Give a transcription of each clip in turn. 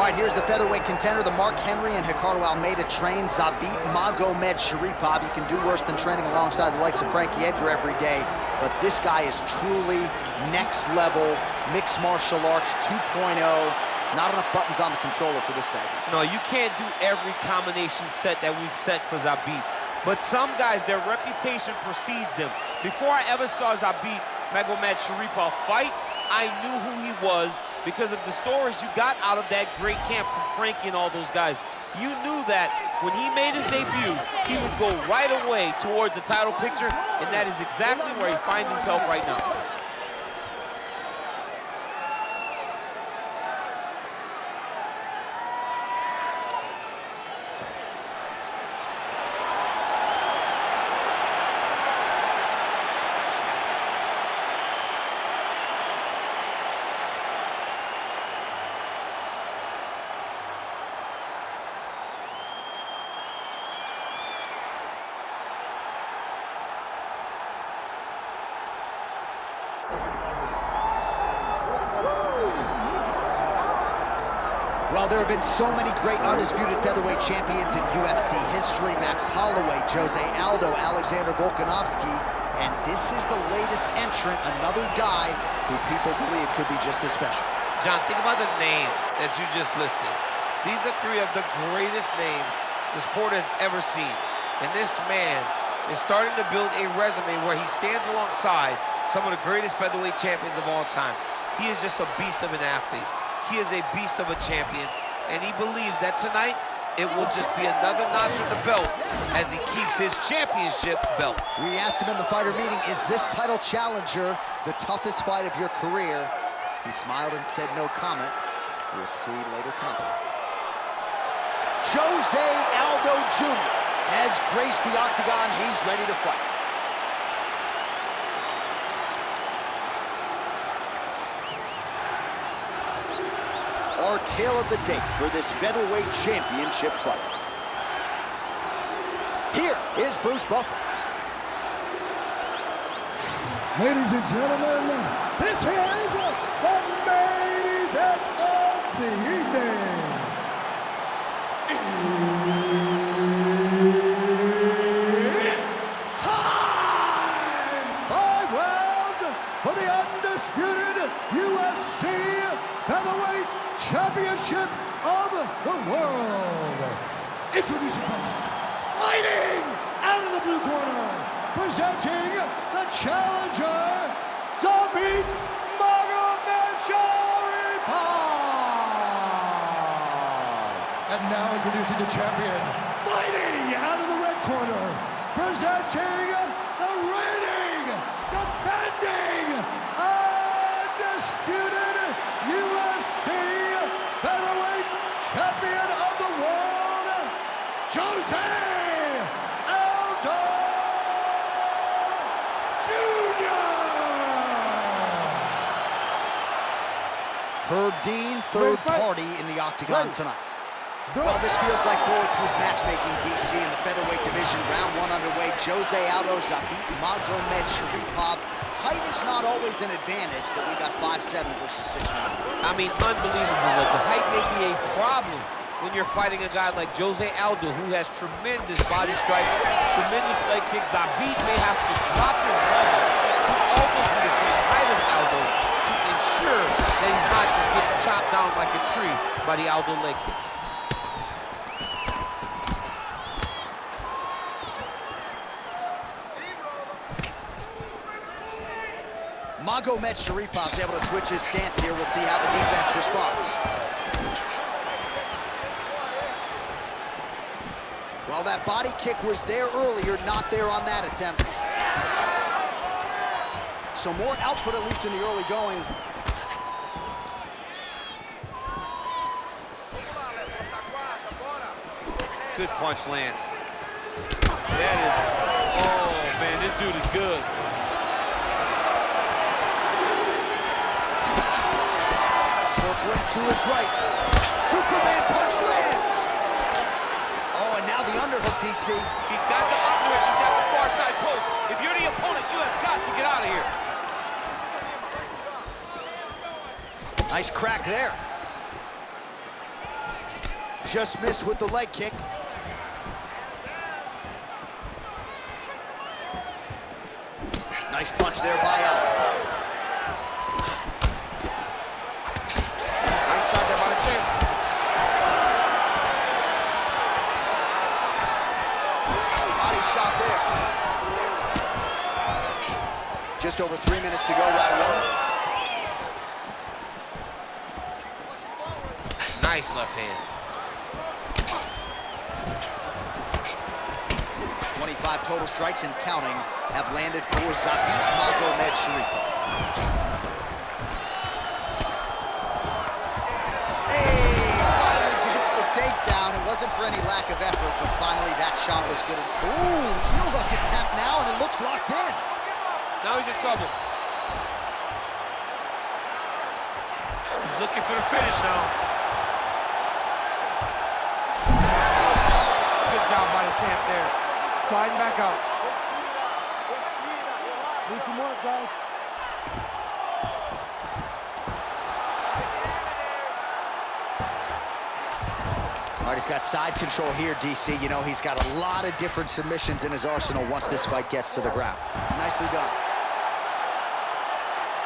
right, here's the featherweight contender, the Mark Henry and Ricardo Almeida trained Zabit Magomedsharipov. You can do worse than training alongside the likes of Frankie Edgar every day, but this guy is truly next level, mixed martial arts 2.0. Not enough buttons on the controller for this guy. No, you can't do every combination set that we've set for Zabit. But some guys, their reputation precedes them. Before I ever saw Zabit Magomedsharipov fight, I knew who he was because of the stories you got out of that great camp from Frankie and all those guys. You knew that when he made his debut, he would go right away towards the title picture, and that is exactly where he finds himself right now. Well, there have been so many great undisputed featherweight champions in UFC history. Max Holloway, Jose Aldo, Alexander Volkanovski, and this is the latest entrant, another guy who people believe could be just as special. John, think about the names that you just listed. These are three of the greatest names the sport has ever seen. And this man is starting to build a resume where he stands alongside some of the greatest featherweight champions of all time. He is just a beast of an athlete. He is a beast of a champion, and he believes that tonight it will just be another notch on the belt as he keeps his championship belt. We asked him in the fighter meeting, is this title challenger the toughest fight of your career? He smiled and said no comment. We'll see later tonight. Jose Aldo Jr. has graced the octagon. He's ready to fight. Our tale of the tape for this featherweight championship fight. Here is Bruce Buffer. Ladies and gentlemen, this is the main event of the evening. It's time! 5 rounds for the undisputed UFC featherweight championship of the world. Introducing first, fighting out of the blue corner, presenting the challenger, Zabit Magomedsharipov. And now introducing the champion, fighting out of the red corner, presenting the reigning, defending, undisputed UFC featherweight champion of the world, Jose Aldo Jr. Herb Dean, third party in the octagon tonight. Well, this feels like bulletproof matchmaking, DC, in the featherweight division. Round 1 underway. Jose Aldo, Zabit Magomedsharipov. Height is not always an advantage, but we got 5'7" versus 6'1". I mean, unbelievable. Like, the height may be a problem when you're fighting a guy like Jose Aldo, who has tremendous body strikes, tremendous leg kicks. Zabit may have to drop his level to almost be the same height as Aldo to ensure that he's not just getting chopped down like a tree by the Aldo leg kicks. Magomedsharipov able to switch his stance here. We'll see how the defense responds. Well, that body kick was there earlier, not there on that attempt. So more output, at least in the early going. Good punch lands. That is, oh man, this dude is good. Circling to his right. Superman punch lands. Oh, and now the underhook, DC. He's got the underhook, he's got the far side post. If you're the opponent, you have got to get out of here. Nice crack there. Just missed with the leg kick. Nice punch there by Aldo. Nice shot there by the champ. Body shot there. Just over 3 minutes to go, round one. Nice left hand. 25 total strikes and counting have landed for Zabit Magomedsharipov. Hey, finally gets the takedown. It wasn't for any lack of effort, but finally that shot was good. Ooh, heel hook attempt now, and it looks locked in. Now he's in trouble. He's looking for the finish now. Good job by the champ there. Sliding back out. Need some work, guys. All right, he's got side control here, DC. You know, he's got a lot of different submissions in his arsenal once this fight gets to the ground. Nicely done.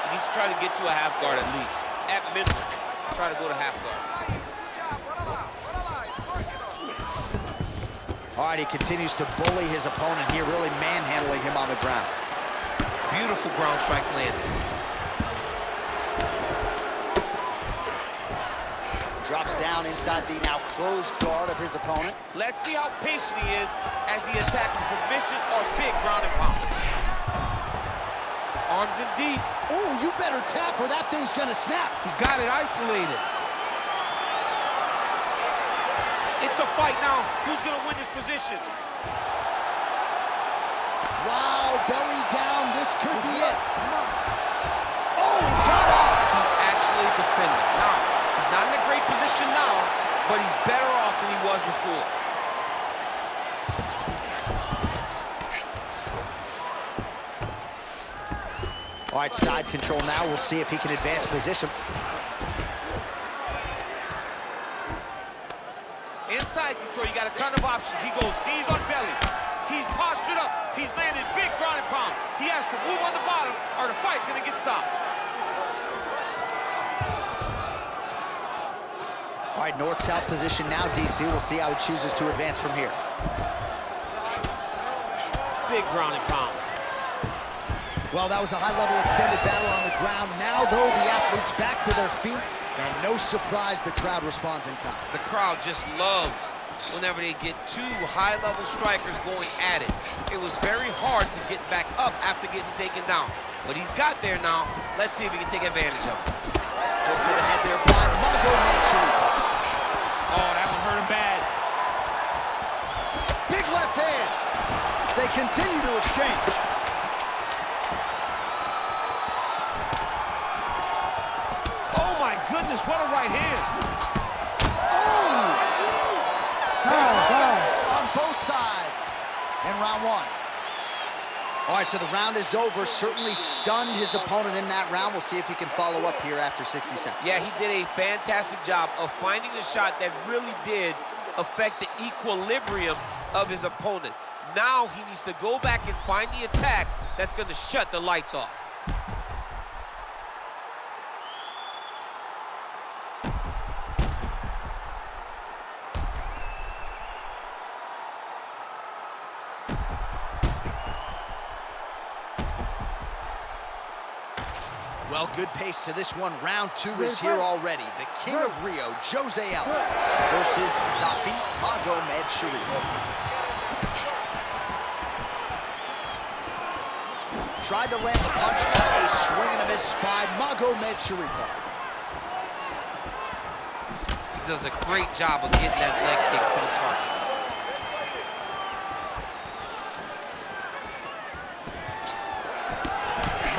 He needs to try to get to a half guard at least. At minimum, try to go to half guard. All right, he continues to bully his opponent here, really manhandling him on the ground. Beautiful ground strikes landed. Drops down inside the now closed guard of his opponent. Let's see how patient he is as he attacks a submission or big ground and pound. Arms in deep. Oh, you better tap or that thing's gonna snap. He's got it isolated. It's a fight now. Who's gonna win this position? Wow, belly down. This could be it. Oh, he got up. He actually defended. Now, he's not in a great position now, but he's better off than he was before. All right, side control now. We'll see if he can advance position. Inside control, you got a ton of options. He goes knees on belly. He's postured up. He's landed big ground and pound. He has to move on the bottom or the fight's gonna get stopped. All right, north-south position now, DC. We'll see how he chooses to advance from here. Big ground and pound. Well, that was a high-level extended battle on the ground. Now, though, the athletes back to their feet, and no surprise, the crowd responds in kind. The crowd just loves whenever they get two high-level strikers going at it. It was very hard to get back up after getting taken down. But he's got there now. Let's see if he can take advantage of it. Hook to the head there by Magomedsharipov. Oh, that one hurt him bad. Big left hand. They continue to exchange. Oh, my goodness, what a right hand. On both sides in round one. All right, so the round is over. Certainly stunned his opponent in that round. We'll see if he can follow up here after 60 seconds. Yeah, he did a fantastic job of finding the shot that really did affect the equilibrium of his opponent. Now he needs to go back and find the attack that's going to shut the lights off. Well, good pace to this one. Round two is here already. The king of Rio, Jose Aldo, versus Zabit Magomedsharipov. Tried to land the punch, but a swing and a miss by Magomedsharipov. He does a great job of getting that leg kick to the target.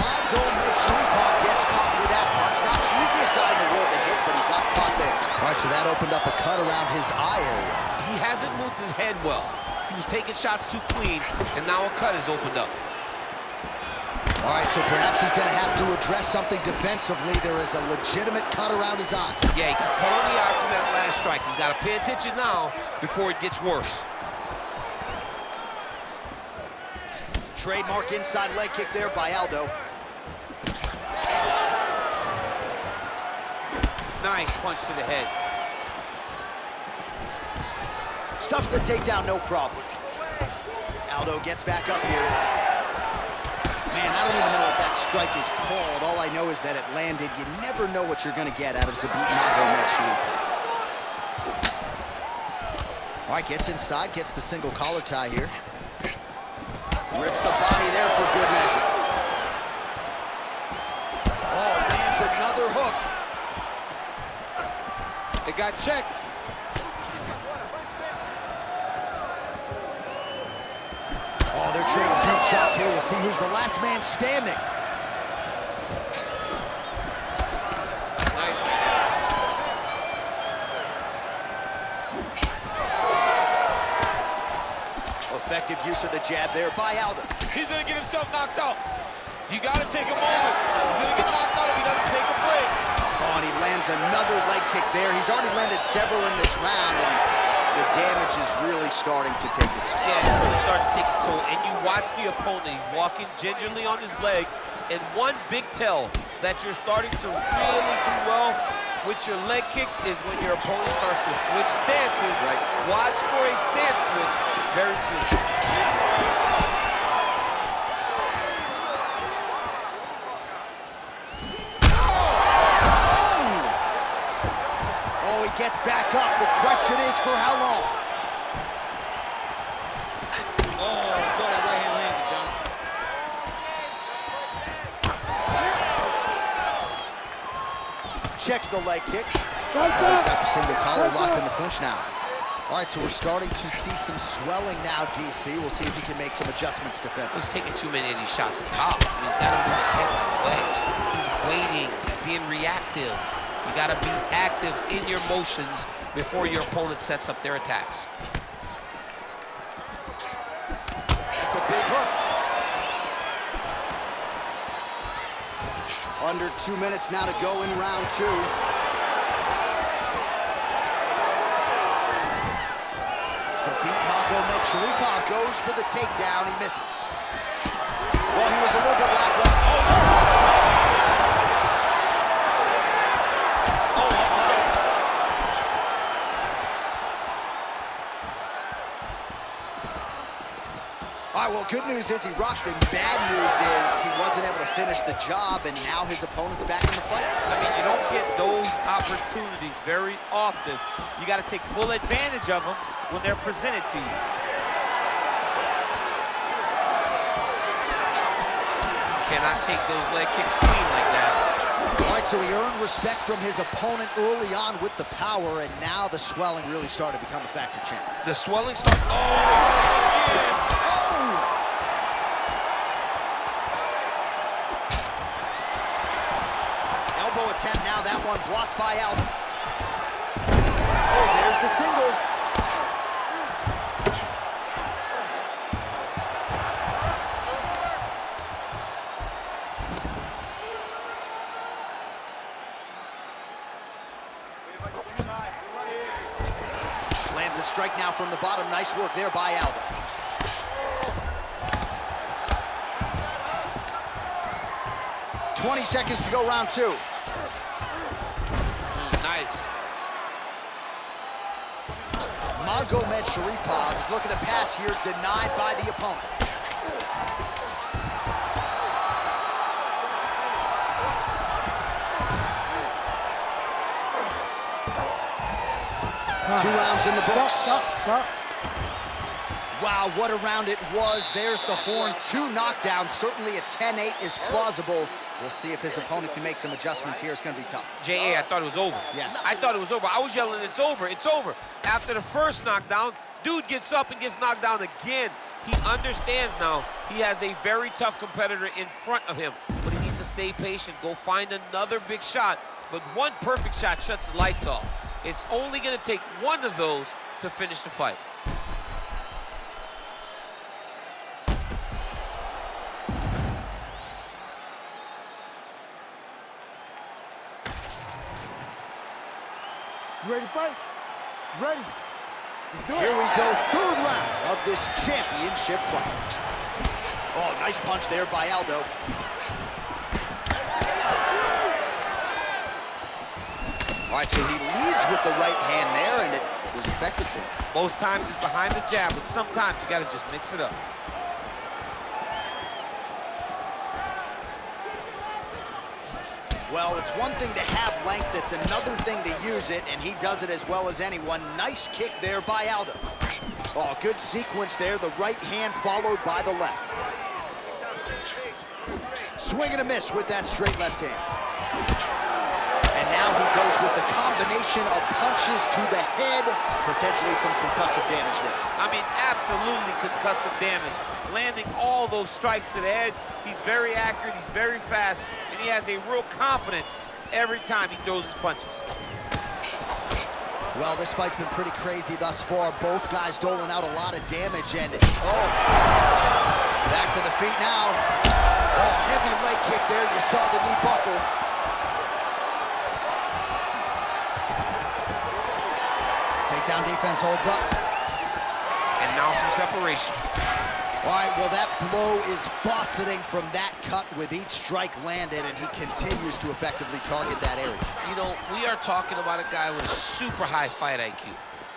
Magomedsharipov gets caught with that punch. Not the easiest guy in the world to hit, but he got caught there. All right, so that opened up a cut around his eye area. He hasn't moved his head well. He was taking shots too clean, and now a cut is opened up. All right, so perhaps he's going to have to address something defensively. There is a legitimate cut around his eye. Yeah, he can cut on the eye from that last strike. He's got to pay attention now before it gets worse. Trademark inside leg kick there by Aldo. Nice punch to the head. Stuffs the takedown, no problem. Aldo gets back up here. Man, I don't even know what that strike is called. All I know is that it landed. You never know what you're going to get out of Zabit Magomedsharipov. All right, gets inside, gets the single collar tie here. Rips the body there for good measure. Oh, lands another hook. It got checked. Oh, they're trading big shots here. We'll see who's the last man standing. Nice. Effective use of the jab there by Aldo. He's gonna get himself knocked out. You gotta take a moment. He's gonna get knocked out if he doesn't take a break. Oh, and he lands another leg kick there. He's already landed several in this round, and the damage is really starting to take its toll. Yeah, it's really starting to take a toll. And you watch the opponent, he's walking gingerly on his leg. And one big tell that you're starting to really do well with your leg kicks is when your opponent starts to switch stances. Right. Watch for a stance switch very soon. Oh, he gets back up. The question is for how long? Oh, go that right hand landed, John. Checks the leg kick. Oh, he's got the single collar locked in the clinch now. All right, so we're starting to see some swelling now, DC. We'll see if he can make some adjustments defensively. He's taking too many of these shots at top. I mean, he's got to move his head out of the way. He's waiting, being reactive. You got to be active in your motions before your opponent sets up their attacks. That's a big hook. Under 2 minutes now to go in round two. Zabit Magomedsharipov goes for the takedown. He misses. Well, he was a little bit lackluster. All right, well, good news is he rocked him. Bad news is he wasn't able to finish the job, and now his opponent's back in the fight. I mean, you don't get those opportunities very often. You got to take full advantage of them when they're presented to you. You cannot take those leg kicks clean like that. All right, so he earned respect from his opponent early on with the power, and now the swelling really started to become a factor, champ. The swelling starts. Oh, yeah. Elbow attempt now, that one blocked by Aldo. Oh, there's the single. Lands a strike now from the bottom. Nice work there by Aldo. $20 seconds to go, round two. Nice. Magomedsharipov is looking to pass here, denied by the opponent. Two rounds in the books. Wow, what a round it was. There's the horn. 2 knockdowns. Certainly a 10-8 is plausible. We'll see if his opponent can make some adjustments here. It's going to be tough. J.A., I thought it was over. Yeah. I thought it was over. I was yelling, it's over, it's over. After the first knockdown, dude gets up and gets knocked down again. He understands now he has a very tough competitor in front of him, but he needs to stay patient, go find another big shot. But one perfect shot shuts the lights off. It's only going to take one of those to finish the fight. You ready to fight? Ready. Let's do it. Here we go, third round of this championship fight. Oh, nice punch there by Aldo. All right, so he leads with the right hand there, and it was effective for him. Most times it's behind the jab, but sometimes you gotta just mix it up. Well, it's one thing to have length, it's another thing to use it, and he does it as well as anyone. Nice kick there by Aldo. Oh, good sequence there, the right hand followed by the left. Swing and a miss with that straight left hand. And now he goes with the combination of punches to the head, potentially some concussive damage there. I mean, absolutely concussive damage. Landing all those strikes to the head. He's very accurate, he's very fast, and he has a real confidence every time he throws his punches. Well, this fight's been pretty crazy thus far. Both guys doling out a lot of damage, and back to the feet now. Oh, heavy leg kick there. You saw the knee buckle. Takedown defense holds up. And now some separation. All right, well, that blow is buffeting from that cut with each strike landed, and he continues to effectively target that area. You know, we are talking about a guy with a super high fight IQ.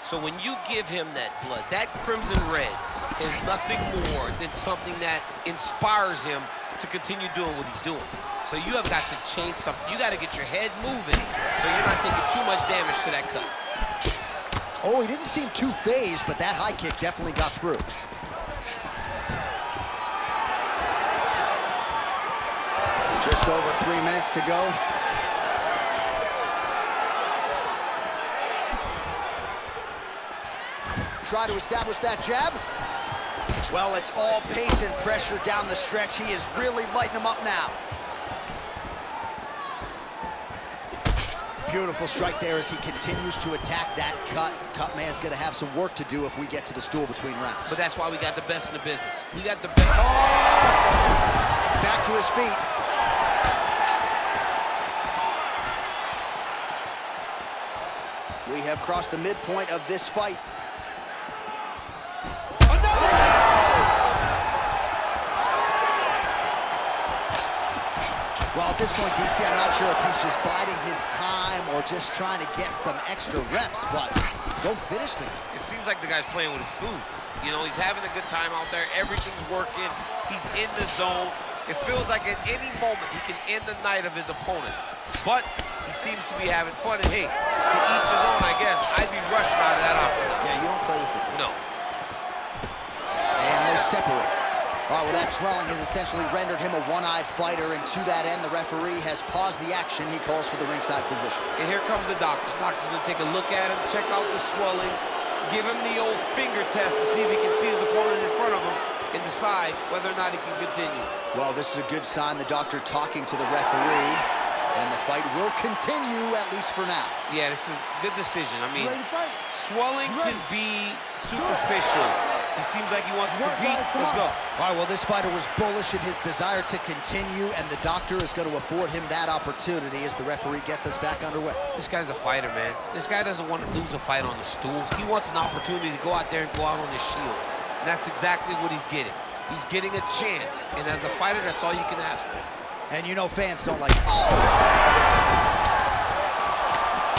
So when you give him that blood, that crimson red is nothing more than something that inspires him to continue doing what he's doing. So you have got to change something. You got to get your head moving so you're not taking too much damage to that cut. Oh, he didn't seem too phased, but that high kick definitely got through. Just over 3 minutes to go. Try to establish that jab. Well, it's all pace and pressure down the stretch. He is really lighting him up now. Beautiful strike there as he continues to attack that cut. Cut man's gonna have some work to do if we get to the stool between rounds. But that's why we got the best in the business. We got the best. Oh! Back to his feet. We have crossed the midpoint of this fight. Well, at this point, DC, I'm not sure if he's just biding his time or just trying to get some extra reps, but go finish the guy. It seems like the guy's playing with his food. You know, he's having a good time out there. Everything's working. He's in the zone. It feels like at any moment he can end the night of his opponent. But he seems to be having fun. And hey, to each his own, I guess. I'd be rushing out of that outfit. Yeah, you don't play with your food. No. And they separate. All right, well, that swelling has essentially rendered him a one-eyed fighter, and to that end, the referee has paused the action. He calls for the ringside physician. And here comes the doctor. The doctor's gonna take a look at him, check out the swelling, give him the old finger test to see if he can see his opponent in front of him and decide whether or not he can continue. Well, this is a good sign. The doctor talking to the referee, and the fight will continue, at least for now. Yeah, this is a good decision. I mean, swelling can be superficial. He seems like he wants to compete. Let's go. All right, well, this fighter was bullish in his desire to continue, and the doctor is going to afford him that opportunity as the referee gets us back underway. This guy's a fighter, man. This guy doesn't want to lose a fight on the stool. He wants an opportunity to go out there and go out on his shield. And that's exactly what he's getting. He's getting a chance. And as a fighter, that's all you can ask for. And you know fans don't like... Oh!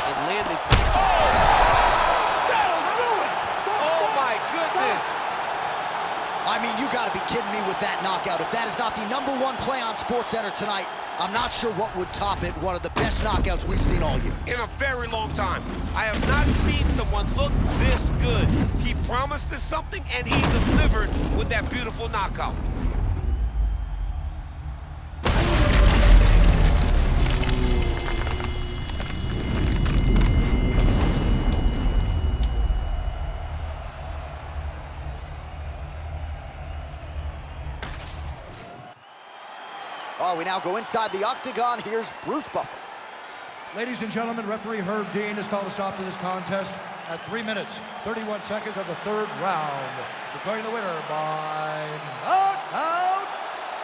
And landed some... Oh! That'll do it! Oh, my goodness! I mean, you gotta be kidding me with that knockout. If that is not the #1 play on SportsCenter tonight, I'm not sure what would top it. One of the best knockouts we've seen all year. In a very long time. I have not seen someone look this good. He promised us something, and he delivered with that beautiful knockout. Oh, we now go inside the octagon. Here's Bruce Buffer. Ladies and gentlemen, referee Herb Dean has called a stop to this contest at 3 minutes, 31 seconds of the third round. Declaring the winner by knockout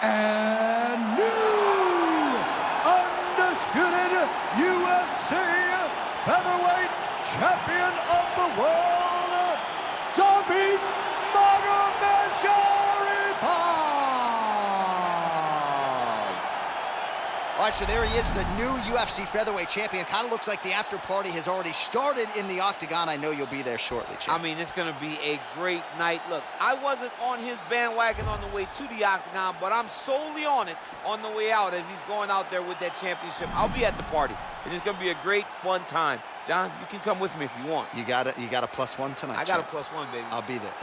and new undisputed UFC featherweight right, so there he is, the new UFC featherweight champion. Kind of looks like the after party has already started in the octagon. I know you'll be there shortly, champ. I mean, it's going to be a great night. Look, I wasn't on his bandwagon on the way to the octagon, but I'm solely on it on the way out as he's going out there with that championship. I'll be at the party. It's going to be a great, fun time. John, you can come with me if you want. You got a +1 tonight. I got a +1, baby. I'll be there.